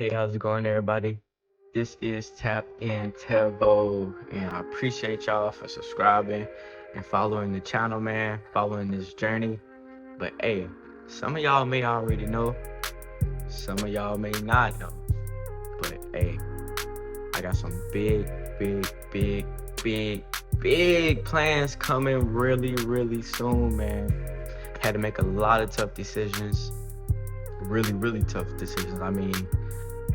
Hey, how's it going, everybody? This is Tap in Tevo, and I appreciate y'all for subscribing and following the channel, man, following this journey. But hey, some of y'all may already know, some of y'all may not know. But hey, I got some big plans coming really soon, man. Had to make a lot of tough decisions, really tough decisions. I mean,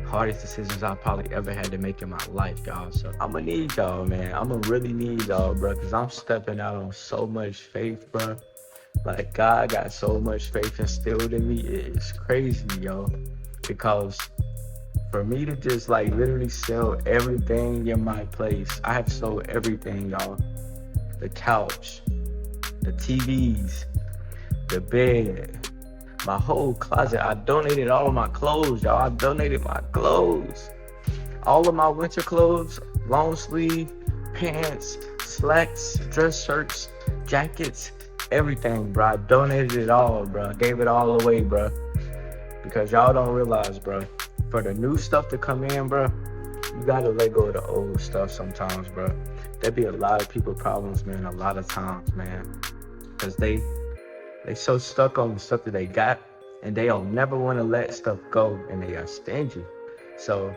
hardest decisions I probably ever had to make in my life, y'all. So I'ma need y'all, man. I'ma really need y'all, bro, because I'm stepping out on so much faith, bro. Like, God got so much faith instilled in me. It's crazy, yo. Because for me to just like literally sell everything in my place, I have sold everything, y'all. The couch, the TVs, the bed, my whole closet. I donated all of my clothes, y'all. I donated my clothes. All of my winter clothes, long sleeve, pants, slacks, dress shirts, jackets, everything, bro. I donated it all, bro. Gave it all away, bro. Because y'all don't realize, bro, for the new stuff to come in, bro, you gotta let go of the old stuff sometimes, bro. There be a lot of people problems, man, a lot of times, man. Because they so stuck on the stuff that they got, and they don't never want to let stuff go, and they are stingy. So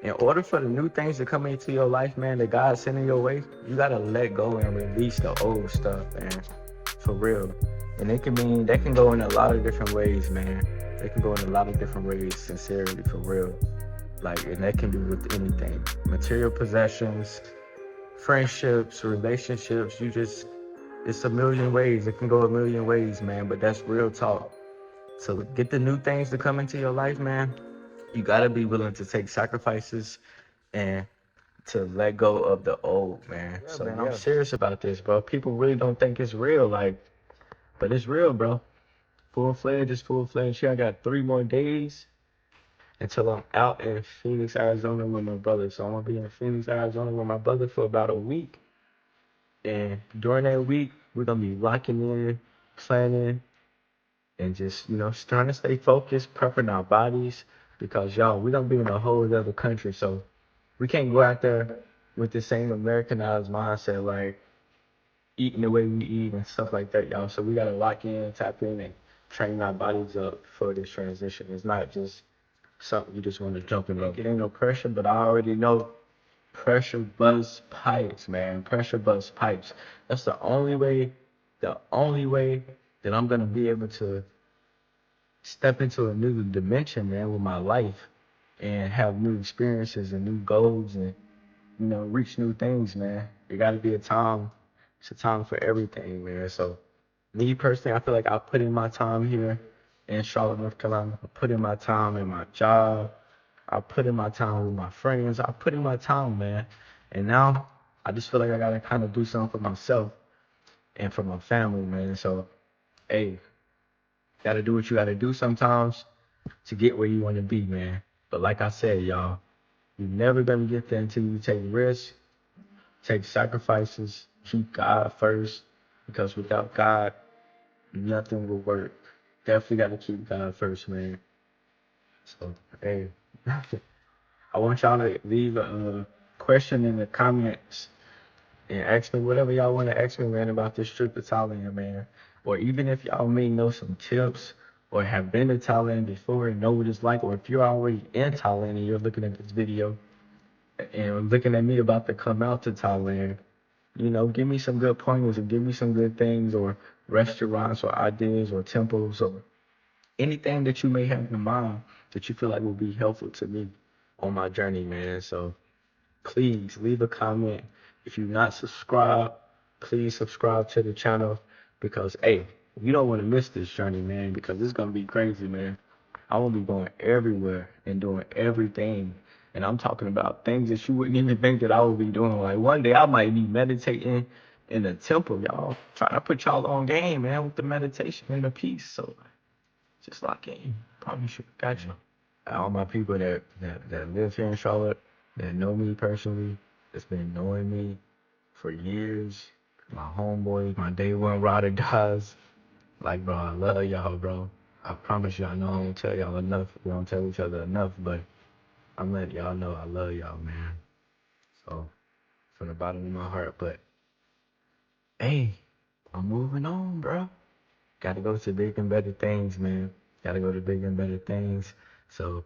in order for the new things to come into your life, man, that God's sending your way, you gotta let go and release the old stuff, man. For real. And that can go in a lot of different ways, man. They can go in a lot of different ways, sincerely, for real. Like, and that can be with anything. Material possessions, friendships, relationships, it's a million ways. It can go a million ways, man, but that's real talk. So get the new things to come into your life, man. You gotta be willing to take sacrifices and to let go of the old, man. Yeah, so man, I'm serious about this, bro. People really don't think it's real, like, but it's real, bro. Full fledged is full fledged. I got 3 more days until I'm out in Phoenix, Arizona with my brother. So I'm gonna be in Phoenix, Arizona with my brother for about a week. And during that week, we're gonna be locking in, planning, and just, trying to stay focused, prepping our bodies. Because y'all, we're gonna be in a whole other country, so we can't go out there with the same Americanized mindset, like eating the way we eat and stuff like that, y'all. So we gotta lock in, tap in, and train our bodies up for this transition. It's not just something you just want to jump in. It ain't no pressure, but I already know pressure busts pipes, man. Pressure busts pipes. That's the only way that I'm gonna be able to step into a new dimension, man, with my life and have new experiences and new goals and reach new things, man. It got to be a time. It's a time for everything, man. So, me personally, I feel like I put in my time here in Charlotte, North Carolina. I put in my time in my job. I put in my time with my friends. I put in my time, man. And now I just feel like I gotta kind of do something for myself and for my family, man. So, hey, gotta do what you gotta do sometimes to get where you want to be, man. But like I said, y'all, you're never gonna get there until you take risks, take sacrifices, keep God first, because without God, nothing will work. Definitely got to keep God first, man. So, hey, I want y'all to leave a question in the comments and ask me whatever y'all want to ask me, man, about this trip to Thailand, man. Or even if y'all may know some tips or have been to Thailand before and know what it's like, or if you're already in Thailand and you're looking at this video and looking at me about to come out to Thailand, give me some good pointers and give me some good things or restaurants or ideas or temples or anything that you may have in mind that you feel like will be helpful to me on my journey, man. So please leave a comment. If you're not subscribed, please subscribe to the channel because, hey, you don't want to miss this journey, man, because it's going to be crazy, man. I will be going everywhere and doing everything. And I'm talking about things that you wouldn't even think that I would be doing. Like one day I might be meditating in the temple, y'all. Trying to put y'all on game, man, with the meditation and the peace. So just lock in. Promise you. Got you. All my people that live here in Charlotte, that know me personally, that's been knowing me for years, my homeboys, my day one ride or dies. Like, bro, I love y'all, bro. I promise you, I know I don't tell y'all enough. We don't tell each other enough, but I'm letting y'all know I love y'all, man. So from the bottom of my heart, but hey, I'm moving on, bro. Gotta go to big and better things, man. Gotta go to big and better things. So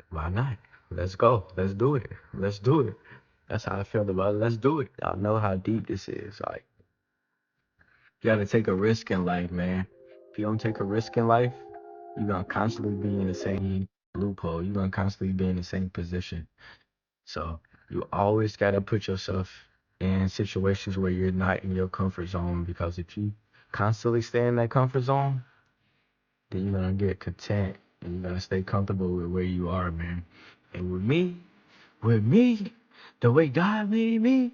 why not? Let's go. Let's do it. Let's do it. That's how I feel about it. Let's do it. Y'all know how deep this is. Like, you gotta take a risk in life, man. If you don't take a risk in life, you're gonna constantly be in the same loophole. You're gonna constantly be in the same position. So you always gotta put yourself in situations where you're not in your comfort zone, because if you constantly stay in that comfort zone, then you're gonna get content and you're gonna stay comfortable with where you are, man. And with me, the way God made me,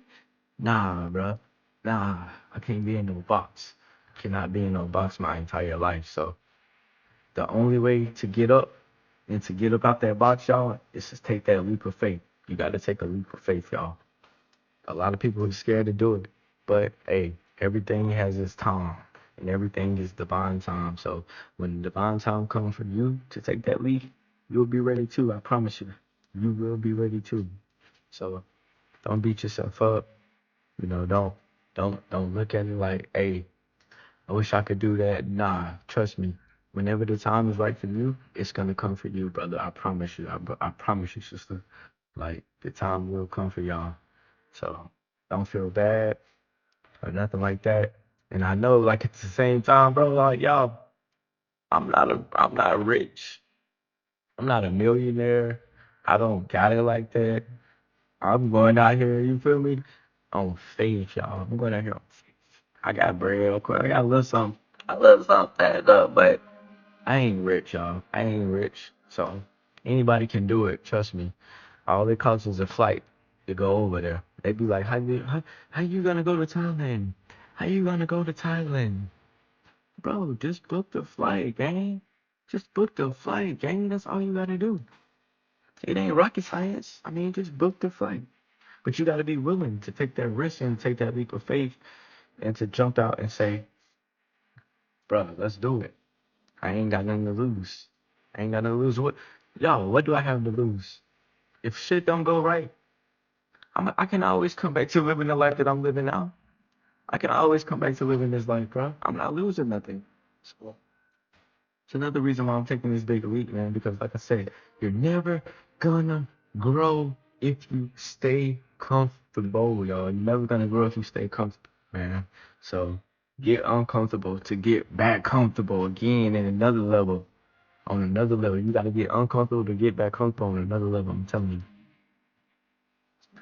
nah, bro, nah, I can't be in no box. Cannot be in no box my entire life. So the only way to get up and to get up out that box, y'all, is to take that leap of faith. You got to take a leap of faith, y'all. A lot of people are scared to do it, but hey, everything has its time, and everything is divine time. So when the divine time comes for you to take that leap, you'll be ready too. I promise you, you will be ready too. So don't beat yourself up. You know, don't look at it like, hey, I wish I could do that. Nah, trust me. Whenever the time is right for you, it's gonna come for you, brother. I promise you. I promise you, sister. Like the time will come for y'all. So don't feel bad or nothing like that. And I know, like at the same time, bro, like y'all, I'm not rich. I'm not a millionaire. I don't got it like that. I'm going out here, you feel me? On faith, y'all. I'm going out here on faith. I got bread, of course. I got a little something. A little something added up, but I ain't rich, y'all. I ain't rich. So anybody can do it, trust me. All it costs is a flight to go over there. They be like, how you gonna go to Thailand? How you gonna go to Thailand? Bro, just book the flight, gang. Just book the flight, gang. That's all you gotta do. It ain't rocket science. I mean, just book the flight. But you gotta be willing to take that risk and take that leap of faith and to jump out and say, bro, let's do it. I ain't got nothing to lose. I ain't got nothing to lose. What do I have to lose? If shit don't go right, I can always come back to living the life that I'm living now. I can always come back to living this life, bro. I'm not losing nothing. So it's another reason why I'm taking this big leap, man. Because like I said, you're never gonna grow if you stay comfortable, y'all. You're never gonna grow if you stay comfortable, man. So get uncomfortable to get back comfortable again in another level. On another level, you gotta get uncomfortable to get back comfortable on another level. I'm telling you,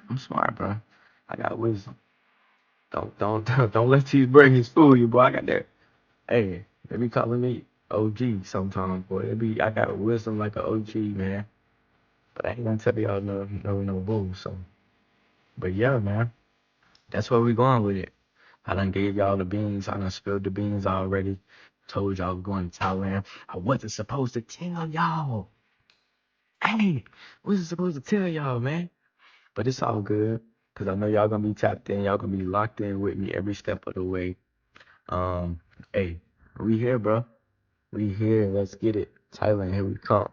I'm smart, bro. I got wisdom. Don't let these brains fool you, boy. I got that. Hey, they be calling me OG sometimes, boy. I got wisdom like an OG, man. But I ain't gonna tell y'all no bull. So, but yeah, man, that's where we going with it. I done gave y'all the beans. I done spilled the beans already. Told y'all we're going to Thailand. I wasn't supposed to tell y'all. Hey, wasn't supposed to tell y'all, man. But it's all good, cause I know y'all gonna be tapped in. Y'all gonna be locked in with me every step of the way. Um, hey, we here, bro. We here. Let's get it. Thailand, here we come.